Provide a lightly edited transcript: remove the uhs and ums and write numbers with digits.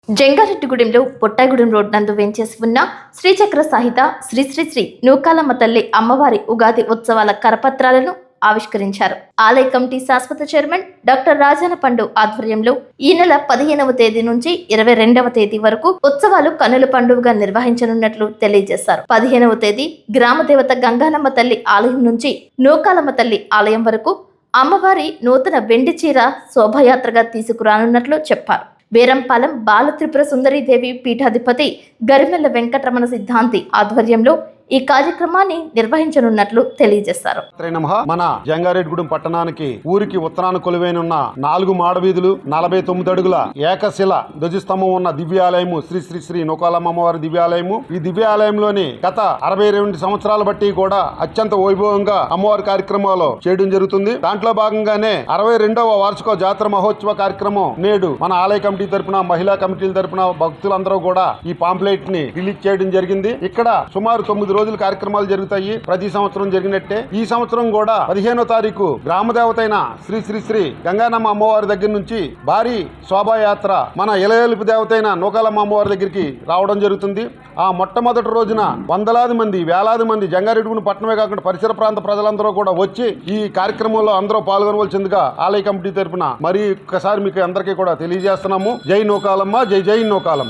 జంగారెడ్డిగూడెంలో పొట్టాయిగూడెం road నందు వేంచేసి ఉన్న శ్రీచక్ర సహిత శ్రీ శ్రీ శ్రీ నూకాలమ్మ తల్లి అమ్మవారి ఉగాది ఉత్సవాల కరపత్రాలను ఆవిష్కరించారు. ఆలయ కమిటీ శాశ్వత చైర్మన్ డాక్టర్ రాజాన పండు ఆధ్వర్యంలో ఈ నెల 15వ తేదీ నుంచి 22వ తేదీ వరకు ఉత్సవాలు కన్నుల పండుగగా నిర్వహించనున్నట్లు తెలియజేశారు. 15వ తేదీ గ్రామ దేవత గంగానమ్మ తల్లి ఆలయం నుంచి నూకాలమ్మ తల్లి ఆలయం వరకు అమ్మవారి నూతన వెండి చీర శోభయాత్రగా తీసుకురానున్నట్లు చెప్పారు. వేరంపాలెం బాల త్రిపుర సుందరీదేవి పీఠాధిపతి గరిమెల్ల వెంకటరమణ సిద్ధాంతి ఆధ్వర్యంలో ఈ కార్యక్రమాన్ని నిర్వహించనున్నట్లు తెలియజేశారు. మన జంగారెడ్డిగూడెం పట్టణానికి ఊరికి ఉత్తరాన కొలువైనున్న 4 మాడవీధులు 49 అడుగుల ఏకశిల ధ్వజస్తంభం ఉన్న దివ్యాలయము శ్రీ శ్రీ శ్రీ నూకాలమ్మ అమ్మవారి దివ్యాలయము. ఈ దివ్యాలయంలోని గత 62 సంవత్సరాల బట్టి కూడా అత్యంత వైభవంగా అమ్మవారి కార్యక్రమాలు చేయడం జరుగుతుంది. దాంట్లో భాగంగానే 62వ వార్షిక జాతర మహోత్సవ కార్యక్రమం నేడు మన ఆలయ కమిటీ తరపున మహిళా కమిటీల తరపున భక్తులందరూ కూడా ఈ పాంప్లెట్ ని రిలీజ్ చేయడం జరిగింది. ఇక్కడ సుమారు 9 రోజులు కార్యక్రమాలు జరుగుతాయి. ప్రతి సంవత్సరం జరిగినట్టే ఈ సంవత్సరం కూడా 15వ తారీఖు గ్రామదేవతైన శ్రీ శ్రీ శ్రీ గంగానమ్మ అమ్మవారి దగ్గర నుంచి భారీ శోభాయాత్ర మన ఇలవేలుపు దేవతైన నూకాలమ్మ అమ్మవారి దగ్గరికి రావడం జరుగుతుంది. ఆ మొట్టమొదటి రోజున వందలాది మంది వేలాది మంది జంగారెడ్డిగూడెం పట్టణమే కాకుండా పరిసర ప్రాంత ప్రజలందరూ కూడా వచ్చి ఈ కార్యక్రమంలో అందరూ పాల్గొనవలసిందిగా ఆలయ కమిటీ తరపున మరి ఒక్కసారి మీకు అందరికీ కూడా తెలియజేస్తున్నాము. జై నూకాలమ్మ, జై జై నూకాలమ్మ.